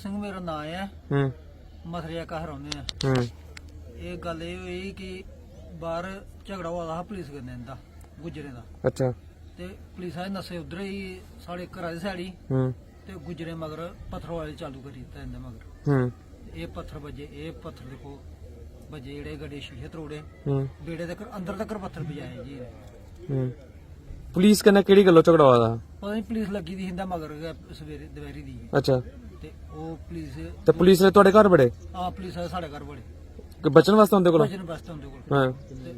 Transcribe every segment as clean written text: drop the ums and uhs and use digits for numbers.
ਸਿੰਘ ਮੇਰਾ ਨਾਮ ਹੈ। ਮਥਰਿਆ ਘਰ ਆਉਂਦੇ ਆ। ਇਹ ਗੱਲ ਇਹ ਹੋਈ ਕਿ ਬਾਹਰ ਝਗੜਾ ਹੋਇਆ ਪੁਲਿਸ ਕਰਨੇ ਦਾ ਗੁਜਰੇ ਦਾ। ਅੱਛਾ। ਤੇ ਪੁਲਿਸ ਆਏ ਨਸੇ ਉਧਰ ਹੀ ਸਾਡੇ ਘਰਾਂ ਦੀ ਸਾੜੀ ਤੇ ਗੁਜਰੇ ਮਗਰ ਪੱਥਰ ਵਾਲੇ ਚਾਲੂ ਕਰੀ ਦਿੱਤਾ ਇਹਨੇ ਮਗਰ। ਇਹ ਪੱਥਰ ਵੱਜੇ, ਇਹ ਪੱਥਰ ਦੇਖੋ ਵੱਜੇ ਜਿਹੜੇ ਗੱਡੇ ਸ਼ੀਸ਼ੇ ਤੋੜੇ, ਬੇੜੇ ਤੱਕ ਅੰਦਰ ਤੱਕ ਪੱਥਰ ਵਜਾਏ ਜੀ। ਪੁਲਿਸ ਕਨੇ ਕਿਹੜੀ ਗੱਲੋਂ ਝਗੜਾ ਹੋਇਆ? ਪਤਾ ਨਹੀਂ ਪੁਲਿਸ ਲੱਗੀ ਦੀ ਹਿੰਦਾ ਮਗਰ ਸਵੇਰੇ ਦੁਪਹਿਰੀ ਦੀ। ਅੱਛਾ। ਤੇ ਉਹ ਪੁਲਿਸ ਨੇ ਤੁਹਾਡੇ ਘਰ ਬੜੇ? ਹਾਂ ਪੁਲਿਸ ਸਾਡੇ ਘਰ ਬੜੇ ਬਚਣ ਵਾਸਤੇ ਹੁੰਦੇ ਕੋਲ? ਬਚਣ ਵਾਸਤੇ ਹੁੰਦੇ ਕੋਲ। ਹਾਂ।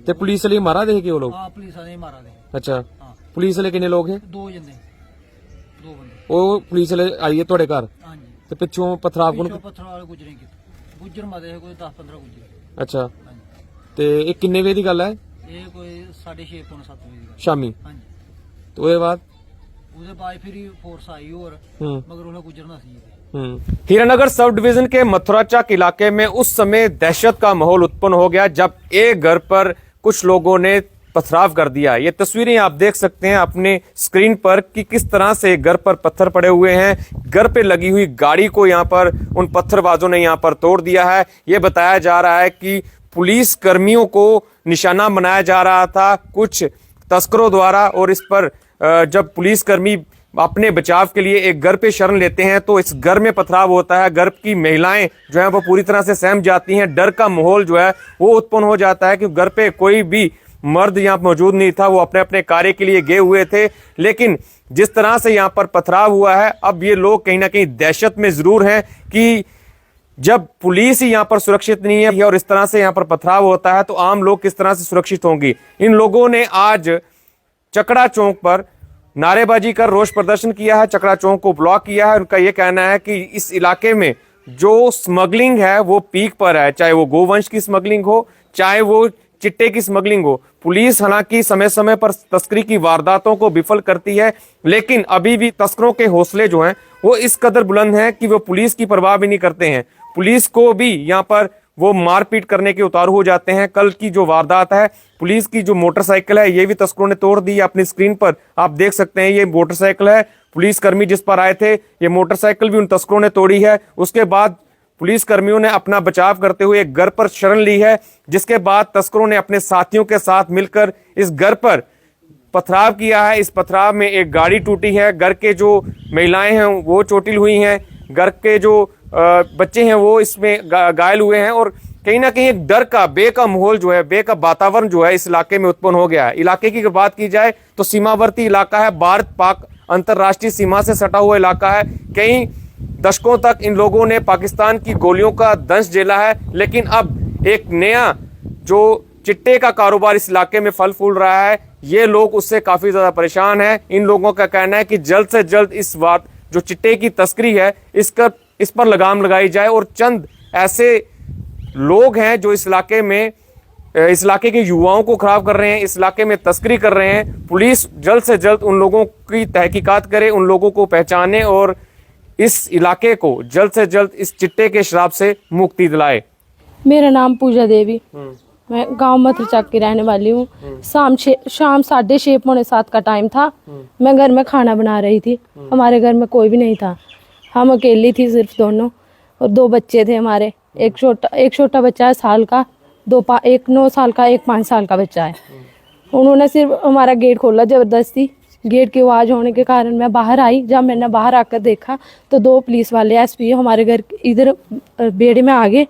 ਤੇ ਪੁਲਿਸ ਲਈ ਮਾਰਾ ਦੇ ਕੇ ਉਹ ਲੋग? ਹਾਂ ਪੁਲਿਸ ਨੇ ਮਾਰਾ ਦੇ। ਅੱਛਾ। ਪੁਲਿਸ ਵਾਲੇ ਕਿੰਨੇ ਲੋग ਹੈ? ਦੋ ਬੰਦੇ। ਉਹ ਪੁਲਿਸ ਵਾਲੇ आई है ਤੁਹਾਡੇ ਘਰ? ਹਾਂਜੀ। ਤੇ ਪਿੱਛੋਂ ਪਥਰਾਵ ਕੋਣ? ਪੱਥਰ ਵਾਲੇ ਗੁਜਰੇ ਕਿਤੇ ਗੁਜਰ ਮਾਦੇ ਕੋਈ 10-15 ਗੁਜਰੇ। ਅੱਛਾ। ਤੇ ਇਹ ਕਿੰਨੇ ਵਜੇ ਦੀ ਗੱਲ ਹੈ? ਇਹ ਕੋਈ 6:30 ਪੌਣੇ 7 ਵਜੇ ਦੀ ਗੱਲ ਸ਼ਾਮੀ। ਹਾਂਜੀ। ਤੇ ਉਹਦੇ ਬਾਅਦ फिर फोर्स आई और मगर उन्हें गुजरना चाहिए। हीरानगर सब डिवीजन के मथुराचक इलाके में उस समय दहशत का माहौल उत्पन्न हो गया जब एक घर पर कुछ लोगों ने पथराव कर दिया। ये तस्वीरें आप देख सकते हैं अपने स्क्रीन पर कि किस तरह से घर पर पत्थर पड़े हुए हैं। घर पे लगी हुई गाड़ी को यहाँ पर उन पत्थरबाजों ने यहाँ पर तोड़ दिया है। ये बताया जा रहा है कि पुलिस कर्मियों को निशाना बनाया जा रहा था कुछ तस्करों द्वारा, और इस पर जब पुलिसकर्मी अपने बचाव के लिए एक घर पे शरण लेते हैं तो इस घर में पथराव होता है। घर की महिलाएं जो है वो पूरी तरह से सहम जाती हैं। डर का माहौल जो है वो उत्पन्न हो जाता है कि घर पे कोई भी मर्द यहाँ मौजूद नहीं था, वो अपने अपने कार्य के लिए गए हुए थे। लेकिन जिस तरह से यहाँ पर पथराव हुआ है, अब ये लोग कहीं ना कहीं दहशत में जरूर हैं कि जब पुलिस ही यहाँ पर सुरक्षित नहीं है और इस तरह से यहाँ पर पथराव होता है तो आम लोग किस तरह से सुरक्षित होंगे। इन लोगों ने आज चकड़ा चौक पर नारेबाजी कर रोष प्रदर्शन किया है, चकड़ा चौक को ब्लॉक किया है। उनका यह कहना है कि इस इलाके में जो स्मगलिंग है वो पीक पर है, चाहे वो गोवंश की स्मगलिंग हो, चाहे वो चिट्टे की स्मगलिंग हो। पुलिस हालांकि समय समय पर तस्करी की वारदातों को विफल करती है, लेकिन अभी भी तस्करों के हौसले जो हैं वो इस कदर बुलंद हैं कि वो पुलिस की परवाह भी नहीं करते हैं। पुलिस को भी यहाँ पर वो मारपीट करने के उतारू हो जाते हैं। कल की जो वारदात है, पुलिस की जो मोटरसाइकिल है ये भी तस्करों ने तोड़ दी। अपनी स्क्रीन पर आप देख सकते हैं ये मोटरसाइकिल है, पुलिसकर्मी जिस पर आए थे ये मोटरसाइकिल भी उन तस्करों ने तोड़ी है। उसके बाद पुलिसकर्मियों ने अपना बचाव करते हुए एक घर पर शरण ली है, जिसके बाद तस्करों ने अपने साथियों के साथ मिलकर इस घर पर पथराव किया है। इस पथराव में एक गाड़ी टूटी है, घर के जो महिलाएं हैं वो चोटिल हुई हैं, घर के जो बच्चे हैं वो इसमें घायल हुए हैं, और कहीं ना कहीं एक डर का बे का माहौल जो है, बे का वातावरण जो है इस इलाके में उत्पन्न हो गया है। इलाके की बात की जाए तो सीमावर्ती इलाका है, भारत पाक अंतरराष्ट्रीय सीमा से सटा हुआ इलाका है। कई दशकों तक इन लोगों ने पाकिस्तान की गोलियों का दंश झेला है, लेकिन अब एक नया जो चिट्टे का कारोबार इस इलाके में फल फूल रहा है, ये लोग उससे काफी ज्यादा परेशान है। इन लोगों का कहना है कि जल्द से जल्द इस बात जो चिट्टे की तस्करी है इस पर लगाम लगाई जाए, और चंद ऐसे लोग हैं जो इस इलाके में इस इलाके के युवाओं को खराब कर रहे हैं, इस इलाके में तस्करी कर रहे हैं। पुलिस जल्द से जल्द उन लोगों की तहकीकात करे, उन लोगों को पहचाने और इस इलाके को जल्द से जल्द इस चिट्टे के शराब से मुक्ति दिलाए। मेरा नाम पूजा देवी, मैं गांव मथुराचक की रहने वाली हूँ। शाम 6:30 पौने 7 का टाइम था। मैं घर में खाना बना रही थी, हमारे घर में कोई भी नहीं था, हम अकेली थी सिर्फ दोनों, और 2 बच्चे थे हमारे। एक छोटा बच्चा है साल का, एक 9 साल का, एक 5 साल का बच्चा है। उन्होंने सिर्फ हमारा गेट खोला जबरदस्ती। गेट की आवाज़ होने के कारण मैं बाहर आई। जब मैंने बाहर आकर देखा तो 2 पुलिस वाले एसपी हमारे घर इधर बेड़े में आ गए।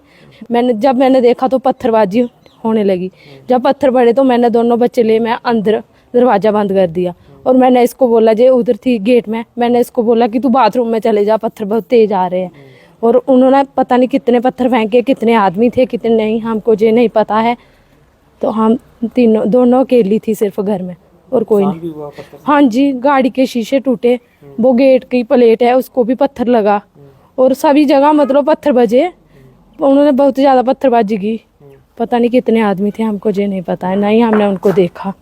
जब मैंने देखा तो पत्थरबाजी होने लगी। जब पत्थर पड़े तो मैंने दोनों बच्चे ले मैं अंदर दरवाज़ा बंद कर दिया, और मैंने इसको बोला, जो उधर थी गेट में, मैंने इसको बोला कि तू बाथरूम में चले जा, पत्थर बहुत तेज आ रहे हैं। और उन्होंने पता नहीं कितने पत्थर फेंके, कितने आदमी थे कितने नहीं, हमको ये नहीं पता है। तो हम दोनों अकेली थी सिर्फ घर में, और कोई नहीं। हाँ जी, गाड़ी के शीशे टूटे, वो गेट की प्लेट है उसको भी पत्थर लगा, और सभी जगह मतलब पत्थर बजे। उन्होंने बहुत ज़्यादा पत्थरबाजी की। पता नहीं कितने आदमी थे, हमको ये नहीं पता है, नहीं हमने उनको देखा।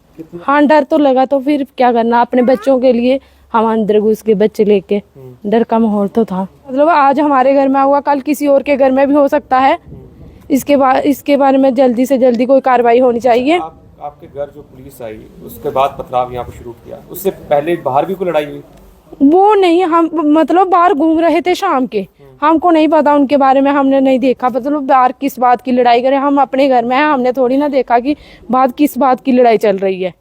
हाँ डर तो लगा, तो फिर क्या करना, अपने बच्चों के लिए हम अंदर घुस के बच्चे लेके, डर का माहौल तो था। मतलब आज हमारे घर में हुआ, कल किसी और के घर में भी हो सकता है। इसके बारे में जल्दी से जल्दी कोई कार्रवाई होनी चाहिए। आपके घर जो पुलिस आई उसके बाद पथराव यहाँ पे शुरू किया, उससे पहले बाहर भी कोई लड़ाई हुई? वो नहीं, हम मतलब बाहर घूम रहे थे शाम के, हमको नहीं पता उनके बारे में, हमने नहीं देखा। मतलब बाहर किस बात की लड़ाई करे, हम अपने घर में हैं, हमने थोड़ी ना देखा कि बात किस बात की लड़ाई चल रही है।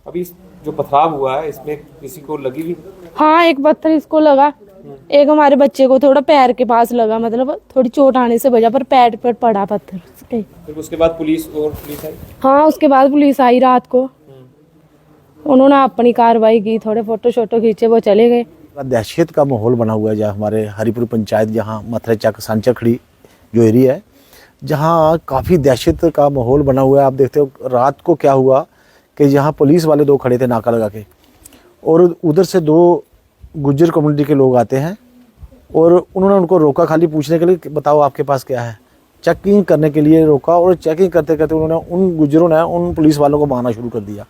अभी जो पथराव हुआ है इसमें किसी को लगी भी? हाँ, एक पत्थर इसको लगा, एक हमारे बच्चे को थोड़ा पैर के पास लगा, मतलब थोड़ी चोट आने से बचा, पर पैर पर पड़ा पत्थर। फिर उसके बाद पुलिस आई? हाँ, उसके बाद पुलिस आई रात को, उन्होंने अपनी कार्रवाई की, थोड़े फोटो शोटो खींचे, वो चले गए। दहशत का माहौल बना हुआ है जहाँ हमारे हरिपुर पंचायत, जहाँ मथुरा सांचर खड़ी जो एरिया है, जहाँ काफ़ी दहशत का माहौल बना हुआ है। आप देखते हो रात को क्या हुआ कि जहाँ पुलिस वाले 2 खड़े थे नाका लगा के, और उधर से 2 गुज्जर कम्युनिटी के लोग आते हैं और उन्होंने उनको रोका, खाली पूछने के लिए बताओ आपके पास क्या है, चेकिंग करने के लिए रोका। और चेकिंग करते करते उन्होंने उन गुज्जरों ने उन पुलिस वालों को मारना शुरू कर दिया,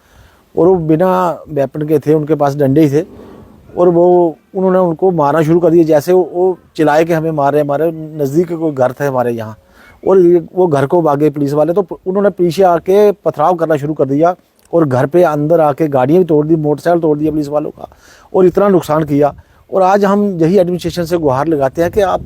और वो बिना वेपन के थे, उनके पास डंडे ही थे, और वो उन्होंने उनको मारना शुरू कर दिया। जैसे वो चिल्लाए कि हमें मारे, हमारे नज़दीक कोई घर थे हमारे यहाँ, और वो घर को भागे पुलिस वाले, तो उन्होंने पीछे आके पथराव करना शुरू कर दिया, और घर पे अंदर आके गाड़ियाँ भी तोड़ दी, मोटरसाइकिल तोड़ दिया पुलिस वालों का, और इतना नुकसान किया। और आज हम यही एडमिनिस्ट्रेशन से गुहार लगाते हैं कि आप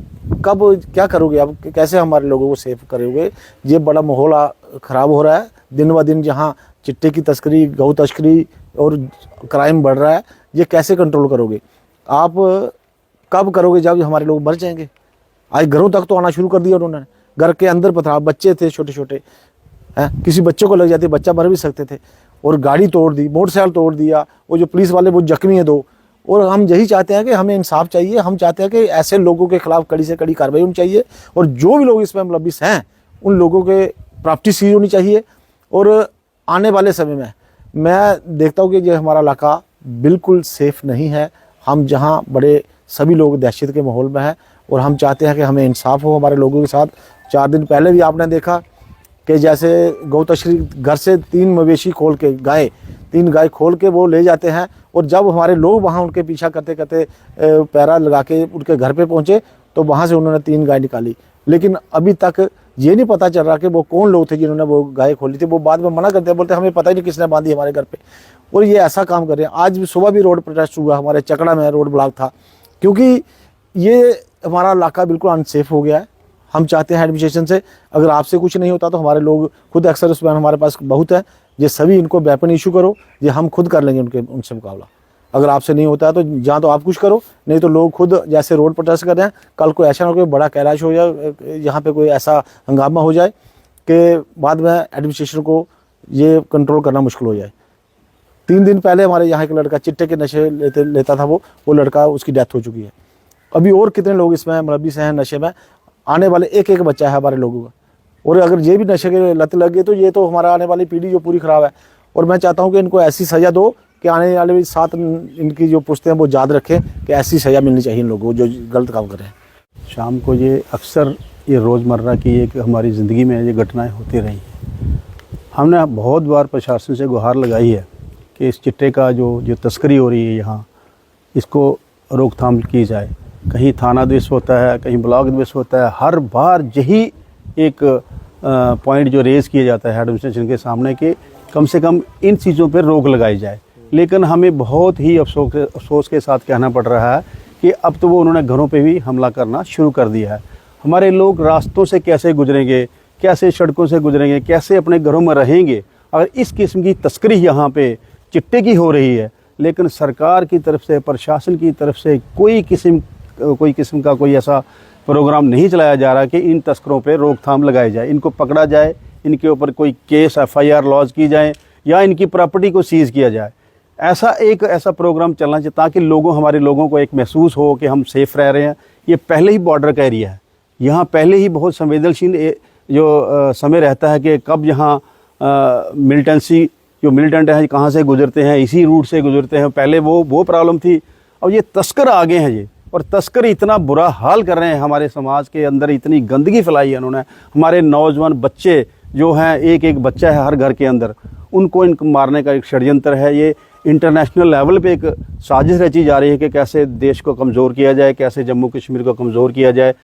कब क्या करोगे, आप कैसे हमारे लोगों को सेफ करोगे। ये बड़ा माहौल ख़राब हो रहा है दिन ब दिन, जहाँ चिट्टे की तस्करी, गौ तस्करी और क्राइम बढ़ रहा है, ये कैसे कंट्रोल करोगे आप? कब करोगे जब हमारे लोग मर जाएंगे। आज घरों तक तो आना शुरू कर दिया उन्होंने, घर के अंदर पथराव, बच्चे थे छोटे छोटे हैं, किसी बच्चे को लग जाती, बच्चा मर भी सकते थे, और गाड़ी तोड़ दी, मोटरसाइकिल तोड़ दिया, वो जो पुलिस वाले वो जख्मी है 2। और हम यही चाहते हैं कि हमें इंसाफ चाहिए, हम चाहते हैं कि ऐसे लोगों के खिलाफ कड़ी से कड़ी कार्रवाई होनी चाहिए, और जो भी लोग इसमें मुलविस हैं उन लोगों के प्रॉपर्टी सीज होनी चाहिए। और आने वाले समय में मैं देखता हूँ कि ये हमारा इलाका बिल्कुल सेफ़ नहीं है, हम जहाँ बड़े सभी लोग दहशत के माहौल में हैं, और हम चाहते हैं कि हमें इंसाफ हो हमारे लोगों के साथ। 4 दिन पहले भी आपने देखा कि जैसे गौ तस्करी, घर से 3 मवेशी खोल के, 3 गाय खोल के वो ले जाते हैं, और जब हमारे लोग वहाँ उनके पीछा करते करते पैरा लगा के उनके घर पे पहुँचे, तो वहाँ से उन्होंने 3 गाय निकाली। लेकिन अभी तक ये नहीं पता चल रहा कि वो कौन लोग थे जिन्होंने वो गाय खोली थी। वो बाद में मना करते हैं, बोलते हमें पता ही नहीं किसने बांधी हमारे घर पे, और ये ऐसा काम कर रहे हैं। आज भी सुबह भी रोड प्रोटेस्ट हुआ, हमारे चकड़ा में रोड ब्लॉक था, क्योंकि ये हमारा इलाका बिल्कुल अनसेफ हो गया है। हम चाहते हैं एडमिनिस्ट्रेशन से, अगर आपसे कुछ नहीं होता तो हमारे लोग खुद, अक्सर उसमें हमारे पास बहुत है, ये सभी इनको वेपन इशू करो, ये हम खुद कर लेंगे उनसे मुकाबला। अगर आपसे नहीं होता है तो जहाँ तो आप कुछ करो, नहीं तो लोग खुद जैसे रोड प्रोटेस्ट कर रहे हैं, कल को ऐसा ना कोई बड़ा कैलाश हो जाए, यहाँ पे कोई ऐसा हंगामा हो जाए कि बाद में एडमिनिस्ट्रेशन को ये कंट्रोल करना मुश्किल हो जाए। 3 दिन पहले हमारे यहाँ एक लड़का चिट्टे के नशे लेता था, वो लड़का, उसकी डेथ हो चुकी है। अभी और कितने लोग इसमें मुलविस हैं नशे में, आने वाले एक बच्चा है हमारे लोगों का, और अगर ये भी नशे के लत लग गई तो ये तो हमारा आने वाली पीढ़ी जो पूरी ख़राब है। और मैं चाहता हूँ कि इनको ऐसी सज़ा दो कि आने वाले साथ इनकी जो पुश्तें हैं वो याद रखें कि ऐसी सज़ा मिलनी चाहिए इन लोगों को जो गलत काम कर रहे हैं। शाम को ये अक्सर ये रोज़मर्रा की एक हमारी ज़िंदगी में ये घटनाएं होती रही हैं। हमने बहुत बार प्रशासन से गुहार लगाई है कि इस चिट्टे का जो तस्करी हो रही है यहाँ, इसको रोकथाम की जाए। कहीं थाना दिवस होता है, कहीं ब्लॉक दिवस होता है, हर बार यही एक पॉइंट जो रेज़ किया जाता है एडमिनिस्ट्रेशन के सामने कि कम से कम इन चीज़ों पर रोक लगाई जाए। लेकिन हमें बहुत ही अफसोस के साथ कहना पड़ रहा है कि अब तो वो उन्होंने घरों पे भी हमला करना शुरू कर दिया है। हमारे लोग रास्तों से कैसे गुजरेंगे, कैसे सड़कों से गुजरेंगे, कैसे अपने घरों में रहेंगे अगर इस किस्म की तस्करी यहाँ पे चिट्टे की हो रही है। लेकिन सरकार की तरफ से, प्रशासन की तरफ से कोई किस्म का कोई ऐसा प्रोग्राम नहीं चलाया जा रहा कि इन तस्करों पे रोकथाम लगाई जाए, इनको पकड़ा जाए, इनके ऊपर कोई केस FIR लॉज की जाए या इनकी प्रॉपर्टी को सीज़ किया जाए। ऐसा प्रोग्राम चलना चाहिए ताकि हमारे लोगों को एक महसूस हो कि हम सेफ़ रह रहे हैं। ये पहले ही बॉर्डर का एरिया है, यहाँ पहले ही बहुत संवेदनशील जो समय रहता है कि कब यहाँ मिलिटेंट हैं कहाँ से गुजरते हैं, इसी रूट से गुजरते हैं। पहले वो प्रॉब्लम थी। अब ये तस्कर आ गए हैं ये, और तस्कर इतना बुरा हाल कर रहे हैं, हमारे समाज के अंदर इतनी गंदगी फैलाई है उन्होंने। हमारे नौजवान बच्चे जो हैं, एक बच्चा है हर घर के अंदर, उनको मारने का एक षड्यंत्र है। ये इंटरनेशनल लेवल पे एक साजिश रची जा रही है कि कैसे देश को कमज़ोर किया जाए, कैसे जम्मू कश्मीर को कमज़ोर किया जाए।